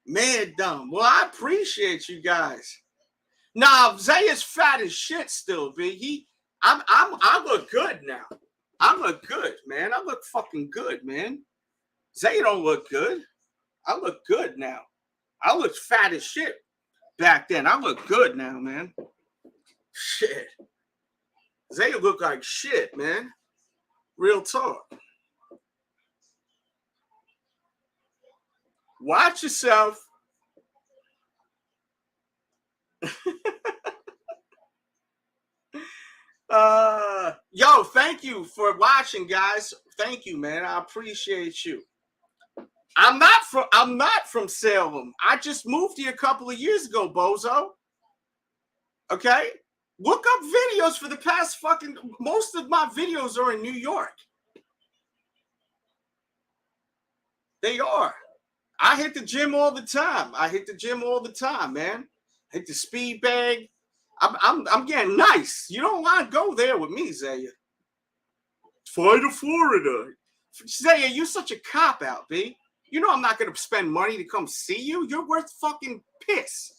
Mad dumb. Well, I appreciate you guys. Nah, Zaya's fat as shit still, B. I look good now. I look good, man. I look fucking good, man. Zaya don't look good. I look good now. I looked fat as shit back then. I look good now, man. Shit. Zaya look like shit, man. Real talk. Watch yourself. Yo, thank you for watching, guys. Thank you, man. I appreciate you. I'm not from Salem. I just moved here a couple of years ago, bozo. Okay? Look up videos for the past fucking... Most of my videos are in New York. They are. I hit the gym all the time. Man. Hit the speed bag. I'm getting nice. You don't want to go there with me, Zaya. Fly to Florida. Zaya, you're such a cop-out, B. You know I'm not going to spend money to come see you. You're worth fucking piss.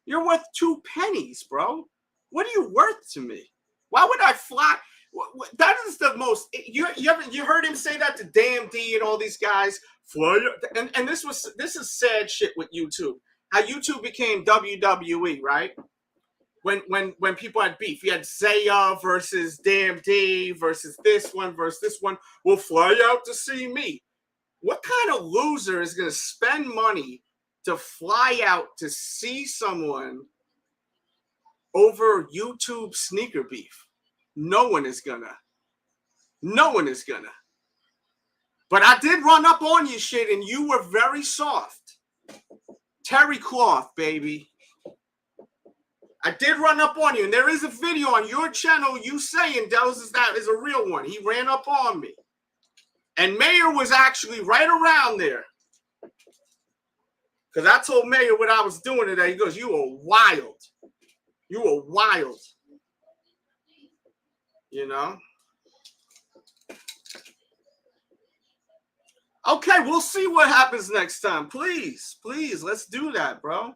You're worth 2 pennies, bro. What are you worth to me? Why would I fly? That is the most... You heard him say that to Damn D and all these guys? Fly, and this is sad shit with YouTube. How YouTube became WWE, right? When people had beef, you had Zaya versus Damn D versus this one. Will fly out to see me. What kind of loser is going to spend money to fly out to see someone over YouTube sneaker beef? No one is gonna. But I did run up on your shit and you were very soft. Terry cloth, baby. I did run up on you, and there is a video on your channel you saying Delz is a real one. He ran up on me. And Mayor was actually right around there. Because I told Mayor what I was doing today. He goes, you are wild. You are wild. You know? Okay, we'll see what happens next time. Please, let's do that, bro.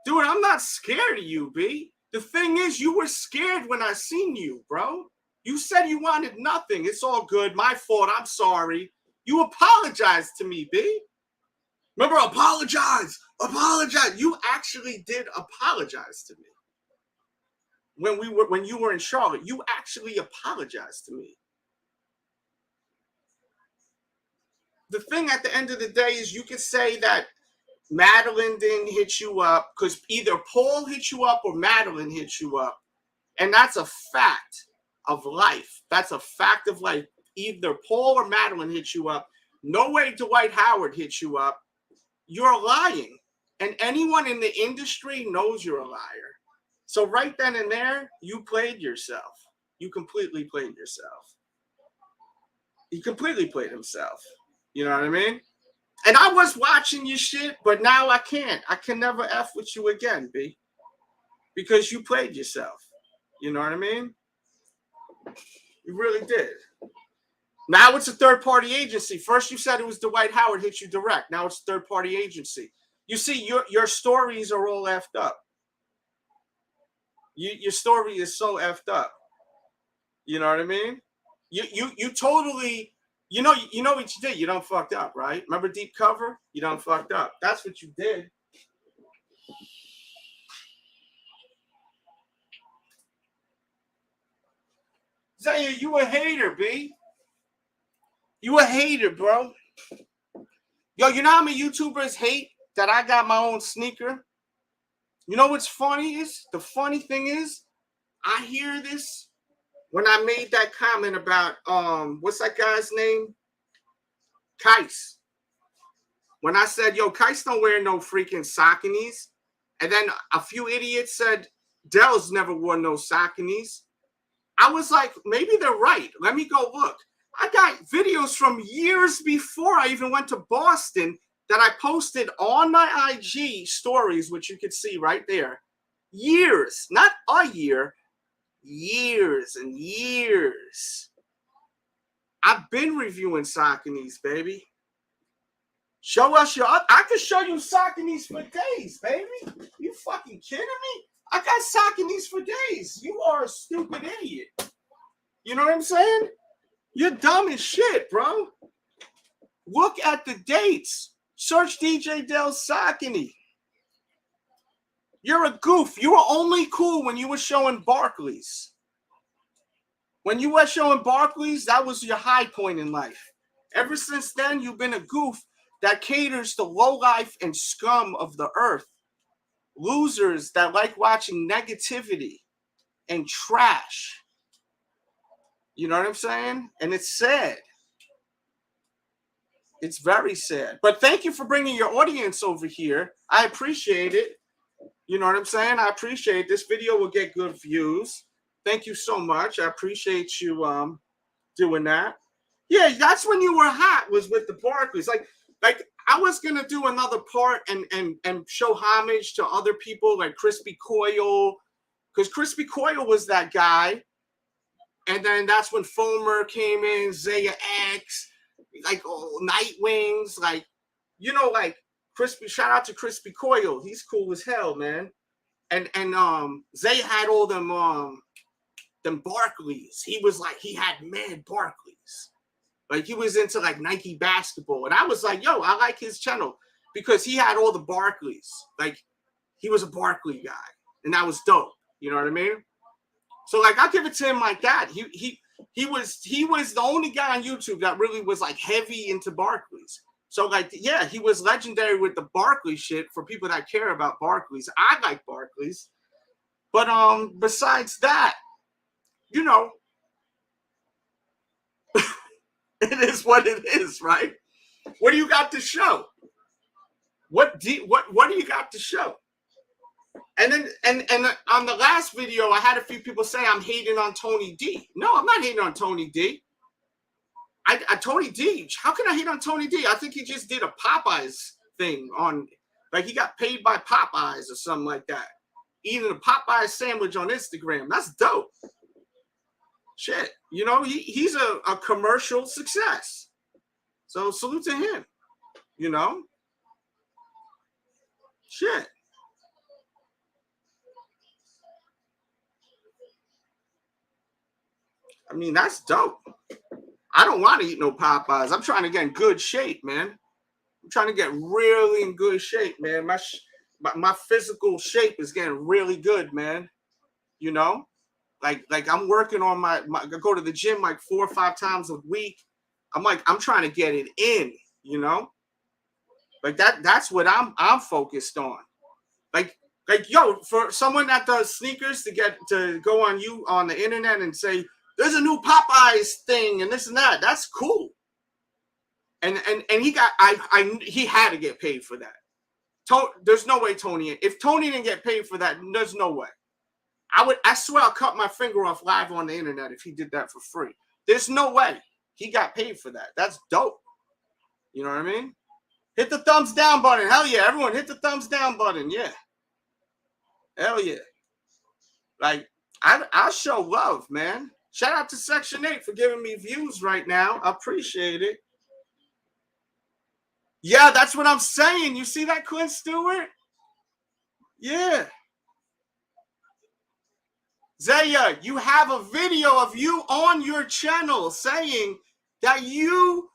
Dude, I'm not scared of you, B. The thing is, you were scared when I seen you, bro. You said you wanted nothing. It's all good. My fault. I'm sorry. You apologized to me, B. Remember, apologize. You actually did apologize to me. When you were in Charlotte, you actually apologized to me. The thing at the end of the day is you could say that Madeline didn't hit you up because either Paul hit you up or Madeline hit you up. And that's a fact of life. That's a fact of life. Either Paul or Madeline hit you up. No way Dwight Howard hit you up. You're lying. And anyone in the industry knows you're a liar. So right then and there, you played yourself. You completely played yourself. He completely played himself. You know what I mean? And I was watching your shit, but now I can't. I can never F with you again, B. Because you played yourself. You know what I mean? You really did. Now it's a third-party agency. First you said it was Dwight Howard hit you direct. Now it's a third-party agency. You see, your stories are all effed up. Your story is so effed up. You know what I mean? You totally, you know what you did. You done fucked up, right? Remember Deep Cover? You done fucked up. That's what you did. Zaya, you a hater, B. You a hater, bro. Yo, you know how many YouTubers hate that I got my own sneaker? You know what's funny is? The funny thing is, I hear this when I made that comment about, what's that guy's name? Kais. When I said, yo, Kais don't wear no freaking Sauconys. And then a few idiots said, Delz never wore no Sauconys. I was like, maybe they're right. Let me go look. I got videos from years before I even went to Boston that I posted on my IG stories, which you could see right there. Years, not a year, years and years. I've been reviewing Sauconys, baby. Show us your, I could show you Sauconys for days, baby. You fucking kidding me? I got Sauconys for days. You are a stupid idiot. You know what I'm saying? You're dumb as shit, bro. Look at the dates. Search DJ Delz Saucony. You're a goof. You were only cool when you were showing Barclays. When you were showing Barclays, that was your high point in life. Ever since then, you've been a goof that caters to lowlife and scum of the earth. Losers that like watching negativity and trash. You know what I'm saying? And it's sad. It's very sad. But thank you for bringing your audience over here. I appreciate it. You know what I'm saying? I appreciate it. This video will get good views. Thank you so much. I appreciate you doing that. Yeah, that's when you were hot, was with the Barclays. Like I was gonna do another part and show homage to other people like Crispy Coil, because Crispy Coil was that guy. And then that's when Foamer came in, Zaya X, like Nightwings, like, you know, like Crispy. Shout out to Crispy Coil. He's cool as hell, man. And Zaya had all them Barclays. He was like, he had mad Barclays. Like he was into like Nike basketball. And I was like, yo, I like his channel because he had all the Barclays. Like he was a Barclay guy. And that was dope. You know what I mean? So like I give it to him like that. He was the only guy on YouTube that really was like heavy into Barclays. So like, yeah, he was legendary with the Barclays shit for people that care about Barclays. I like Barclays. But besides that, you know, it is what it is, right? What do you got to show? What do you got to show? And then and on the last video, I had a few people say I'm hating on Tony D. No, I'm not hating on Tony D. Tony D. How can I hate on Tony D? I think he just did a Popeyes thing on, like he got paid by Popeyes or something like that. Eating a Popeyes sandwich on Instagram. That's dope. Shit, you know, he's a commercial success. So salute to him. You know, shit. I mean, that's dope. I don't want to eat no Popeyes. I'm trying to get in good shape, man. I'm trying to get really in good shape, man. My physical shape is getting really good, man. You know, like I'm working on I go to the gym like 4 or 5 times a week. I'm trying to get it in, you know, like that's what I'm focused on. Like, yo, for someone that does sneakers to go on the internet and say, there's a new Popeyes thing and this and that. That's cool. And he had to get paid for that. There's no way Tony, if Tony didn't get paid for that, there's no way. I swear I'll cut my finger off live on the internet if he did that for free. There's no way he got paid for that. That's dope. You know what I mean? Hit the thumbs down button. Hell yeah. Everyone hit the thumbs down button. Yeah. Hell yeah. Like, I show love, man. Shout out to Section 8 for giving me views right now. I appreciate it. Yeah, that's what I'm saying. You see that, Clint Stewart? Yeah. Zaya, you have a video of you on your channel saying that you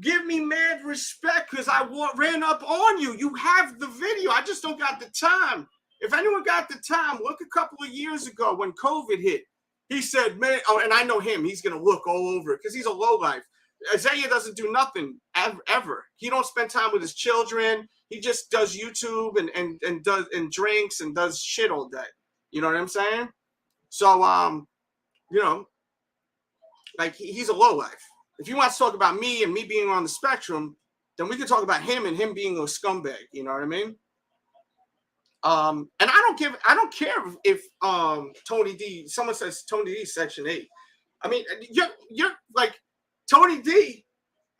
give me mad respect because I ran up on you. You have the video. I just don't got the time. If anyone got the time, look a couple of years ago when COVID hit. He said, man, oh, and I know him. He's going to look all over it because he's a lowlife. Isaiah doesn't do nothing ever. He don't spend time with his children. He just does YouTube and drinks and does shit all day. You know what I'm saying? So, you know, like he's a lowlife. If you want to talk about me and me being on the spectrum, then we can talk about him and him being a scumbag. You know what I mean? And I don't care if Tony D, someone says Tony D Section 8. I mean, you're like Tony D.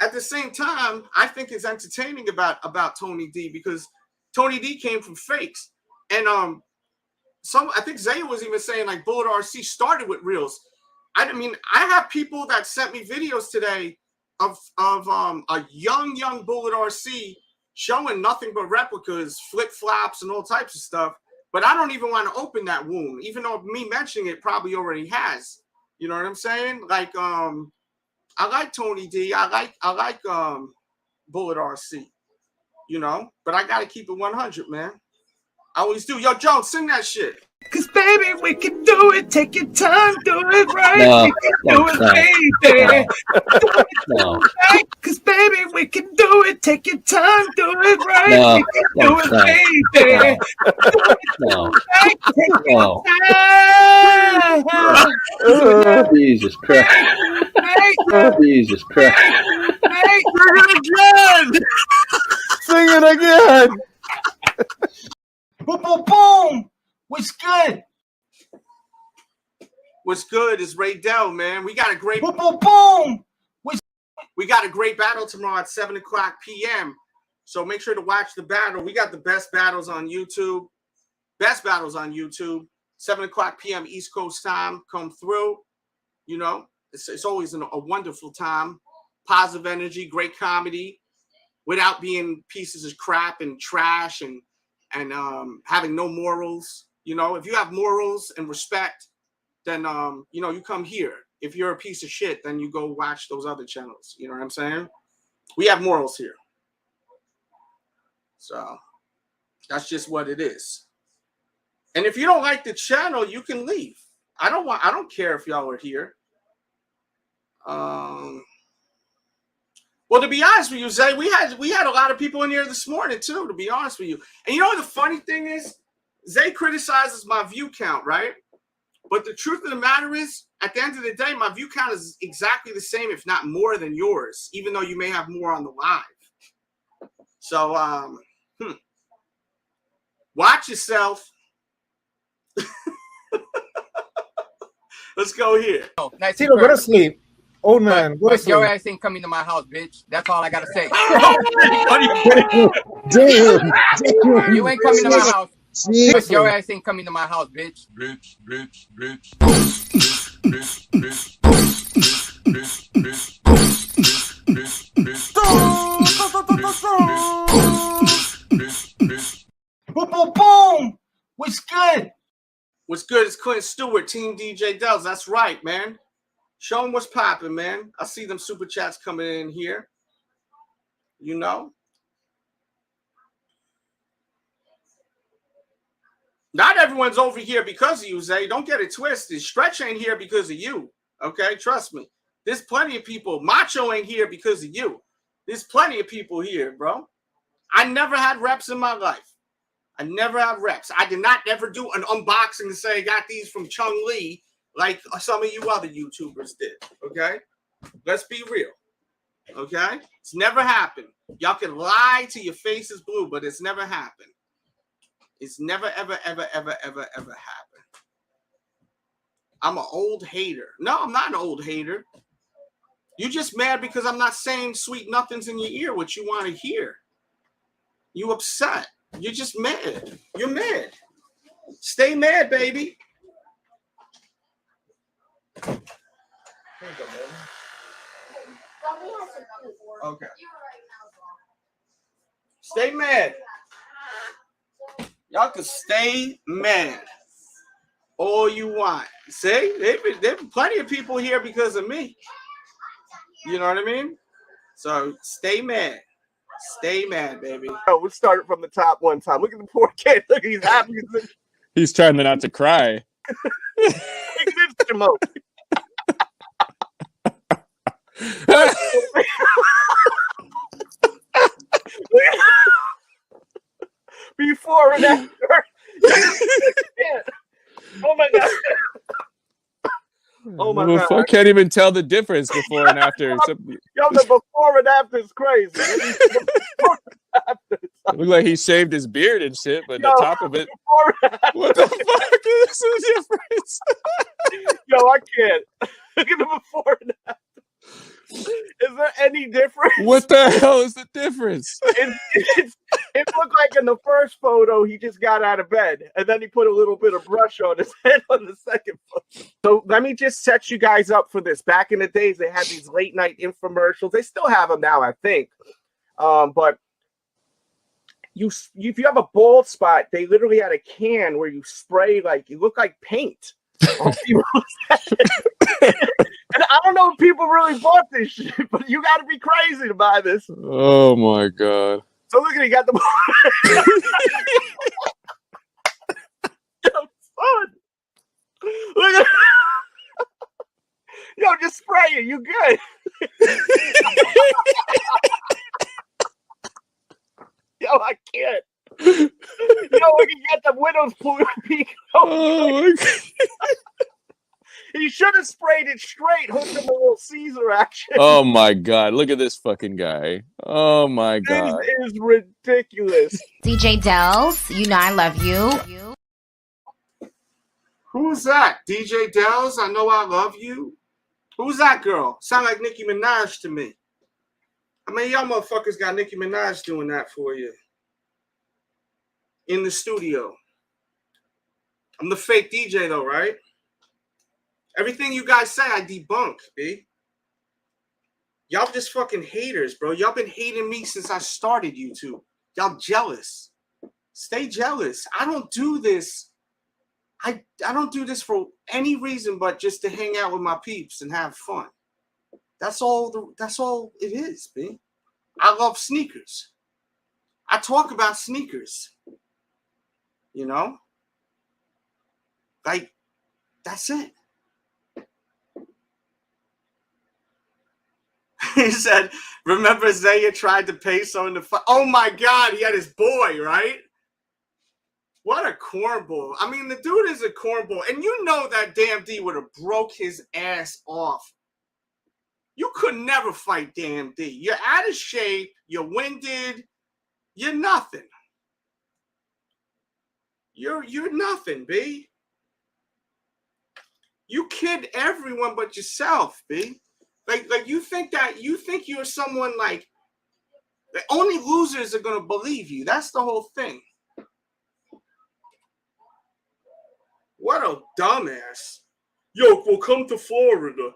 At the same time, I think it's entertaining about Tony D because Tony D came from fakes. And I think Zaya was even saying like Bullet RC started with reels. I mean, I have people that sent me videos today of a young Bullet RC showing nothing but replicas, flip-flops, and all types of stuff. But I don't even want to open that wound, even though me mentioning it probably already has. You know what I'm saying? Like, I like Tony D. I like Bullet RC. You know, but I gotta keep it 100, man. I always do. Yo, Jones, sing that shit. Cause baby, we can do it. Take your time, do it right. No, we can do it, baby. No. Cause baby, we can do it. Take your time, do it right. No, we can do it, baby. No. No. Jesus Christ. Jesus Christ. Sing it again. Boom, boom, boom. What's good? What's good is Ray Dell, man. We got a great Boom, boom, boom. We got a great battle tomorrow at 7 o'clock p.m. So make sure to watch the battle. We got the best battles on YouTube. 7 o'clock p.m. East Coast time. Come through. You know, it's always a wonderful time. Positive energy, great comedy, without being pieces of crap and trash and having no morals. You know, if you have morals and respect, then you know, you come here. If you're a piece of shit, then you go watch those other channels. You know what I'm saying? We have morals here. So that's just what it is. And if you don't like the channel, you can leave. I don't care if y'all are here. Well, to be honest with you, Zay, we had a lot of people in here this morning too, to be honest with you. And you know what the funny thing is? Zay criticizes my view count, right? But the truth of the matter is, at the end of the day, my view count is exactly the same, if not more than yours, even though you may have more on the live. So, watch yourself. Let's go here. Nice Tito, go to sleep. Old man, go to sleep. Your ass ain't coming to my house, bitch. That's all I gotta say. Damn. You ain't coming to my house. Jesus. Your ass ain't coming to my house, bitch. Boom, boom, boom. What's good? What's good is Clint Stewart, Team DJ Delz. That's right, man. Show them what's popping, man. I see them super chats coming in here. You know? Not everyone's over here because of you, Zay. Don't get it twisted. Stretch ain't here because of you. Okay? Trust me. There's plenty of people. Macho ain't here because of you. There's plenty of people here, bro. I never had reps in my life. I never had reps. I did not ever do an unboxing and say, I got these from Chung Lee like some of you other YouTubers did. Okay? Let's be real. Okay? It's never happened. Y'all can lie till your face is blue, but it's never happened. It's never, ever, ever, ever, ever, ever happened. I'm an old hater. No, I'm not an old hater. You just mad because I'm not saying sweet nothings in your ear, what you want to hear. You upset. You're just mad. You're mad. Stay mad, baby. Here you go, baby. Okay. Stay mad. Y'all can stay mad all you want. See, there's plenty of people here because of me. You know what I mean? So stay mad. Stay mad, baby. Oh, we started from the top one time. Look at the poor kid. Look, he's happy. He's trying not to cry. Look at this remote. Before and after. Oh my god. Oh my god. I can't even tell the difference before and after. Yo, the before and after is crazy. It looked like he shaved his beard and shit, but Yo, the top of it. What the fuck is the difference? Yo, I can't. Look at the before and after. Is there any difference? What the hell is the difference? It looked like in the first photo he just got out of bed, and then he put a little bit of brush on his head on the second photo. So let me just set you guys up for this. Back in the days, they had these late night infomercials. They still have them now, I think. But if you have a bald spot, they literally had a can where you spray you look like paint. And I don't know if people really bought this shit, but you got to be crazy to buy this. Oh my god! So look at he got the. Yo, son. Look at. Yo, just spray it. You good? Yo, I can't. Yo, we can get the widow's peak. Oh my god! He should have sprayed it straight, hooked him a little Caesar action. Oh my god! Look at this fucking guy. Oh my god! This is ridiculous. DJ Delz, you know I love you. Who's that? DJ Delz, I know I love you. Who's that girl? Sound like Nicki Minaj to me. I mean, y'all motherfuckers got Nicki Minaj doing that for you. In the studio. I'm the fake DJ though, right? Everything you guys say, I debunk, B. Y'all just fucking haters, bro. Y'all been hating me since I started YouTube. Y'all jealous. Stay jealous. I don't do this. I don't do this for any reason but just to hang out with my peeps and have fun. That's all it is, B. I love sneakers. I talk about sneakers. You know? Like, that's it. He said, remember Zaya tried to pay someone to fight? Oh my God, he had his boy, right? What a cornball. I mean, the dude is a cornball. And you know that damn D would have broke his ass off. You could never fight damn D. You're out of shape. You're winded. You're nothing. You're nothing, B. You kid everyone but yourself, B. Like you think you're someone like the only losers are gonna believe you. That's the whole thing. What a dumbass. Yo, we'll come to Florida.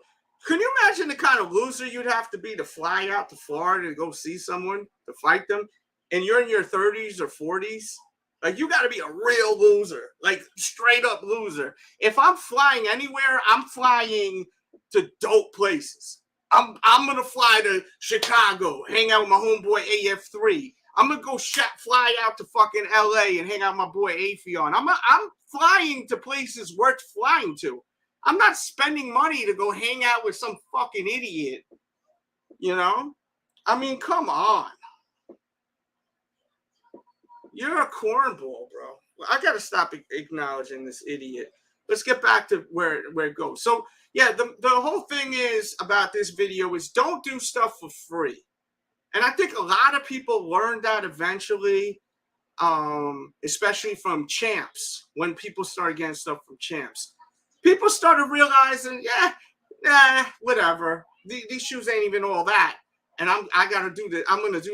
Can you imagine the kind of loser you'd have to be to fly out to Florida to go see someone, to fight them, and you're in your 30s or 40s? Like, you got to be a real loser, like straight up loser. If I'm flying anywhere, I'm flying to dope places. I'm going to fly to Chicago, hang out with my homeboy AF3. I'm going to go fly out to fucking LA and hang out with my boy Afion. I'm flying to places worth flying to. I'm not spending money to go hang out with some fucking idiot. You know? I mean, come on. You're a cornball, bro. I got to stop acknowledging this idiot. Let's get back to where it goes. So, yeah, the whole thing is about this video is don't do stuff for free. And I think a lot of people learned that eventually, especially from champs, when people started getting stuff from champs. People started realizing, whatever. These shoes ain't even all that. And I'm gonna do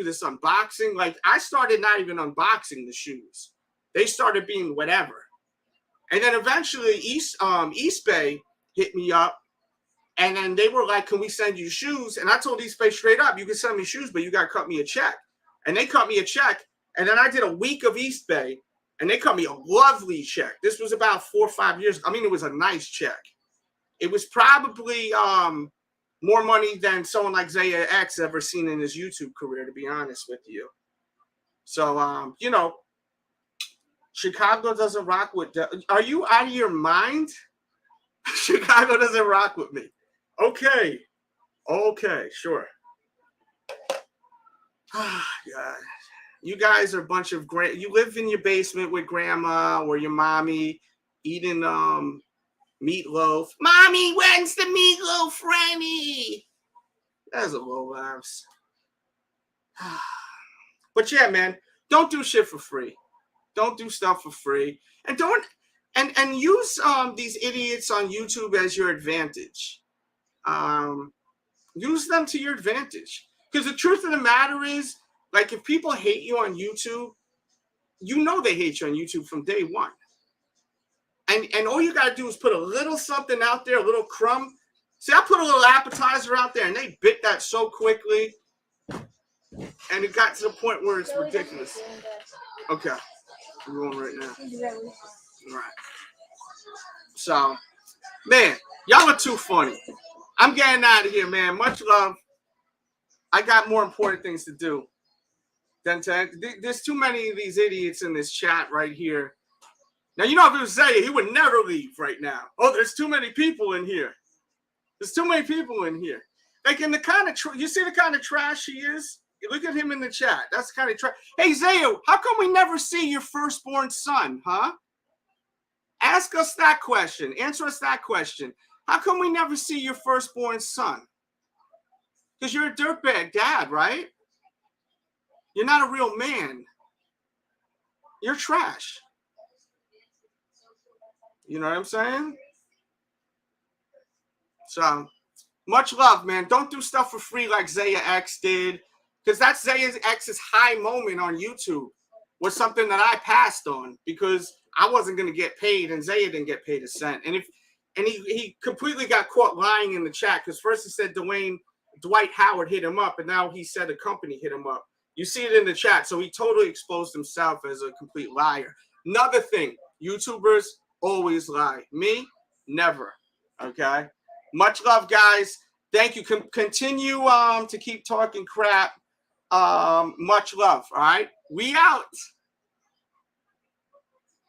this unboxing. Like, I started not even unboxing the shoes. They started being whatever. And then eventually East Bay hit me up And then they were like, can we send you shoes? And I told these space straight up, you can send me shoes, but you got to cut me a check. And they cut me a check. And then I did a week of East Bay, and they cut me a lovely check. This was about 4 or 5 years. I mean, it was a nice check. It was probably more money than someone like Zaya X ever seen in his YouTube career, to be honest with you. So, you know, Chicago doesn't rock with are you out of your mind? Chicago doesn't rock with me. Okay. Okay, sure. Ah, God. You guys are a bunch of great. You live in your basement with grandma or your mommy eating meatloaf. Mommy, when's the meatloaf, Franny? That's a low laughs. But yeah, man, don't do shit for free. Don't do stuff for free. And don't and use these idiots on YouTube as your advantage. Use them to your advantage. Because the truth of the matter is, like, if people hate you on YouTube, you know they hate you on YouTube from day one. And all you got to do is put a little something out there, a little crumb. See, I put a little appetizer out there, and they bit that so quickly. And it got to the point where it's ridiculous. Okay. We're going right now. All right. So, man, y'all are too funny. I'm getting out of here, man. Much love. I got more important things to do than to. There's too many of these idiots in this chat right here. Now, you know, if it was Zaya, he would never leave right now. Oh, there's too many people in here. There's too many people in here. Like, in the kind of, you see the kind of trash he is? Look at him in the chat. That's the kind of trash. Hey, Zaya, how come we never see your firstborn son, huh? Ask us that question. Answer us that question. How come we never see your firstborn son? Because you're a dirtbag dad, right? You're not a real man. You're trash. You know what I'm saying? So, much love, man. Don't do stuff for free like Zaya X did. Because that's Zaya X's high moment on YouTube. Was something that I passed on. Because I wasn't going to get paid. And Zaya didn't get paid a cent. And he completely got caught lying in the chat. Because first he said Dwight Howard hit him up. And now he said a company hit him up. You see it in the chat. So he totally exposed himself as a complete liar. Another thing. YouTubers always lie. Me, never. Okay? Much love, guys. Thank you. Continue to keep talking crap. Much love. All right? We out.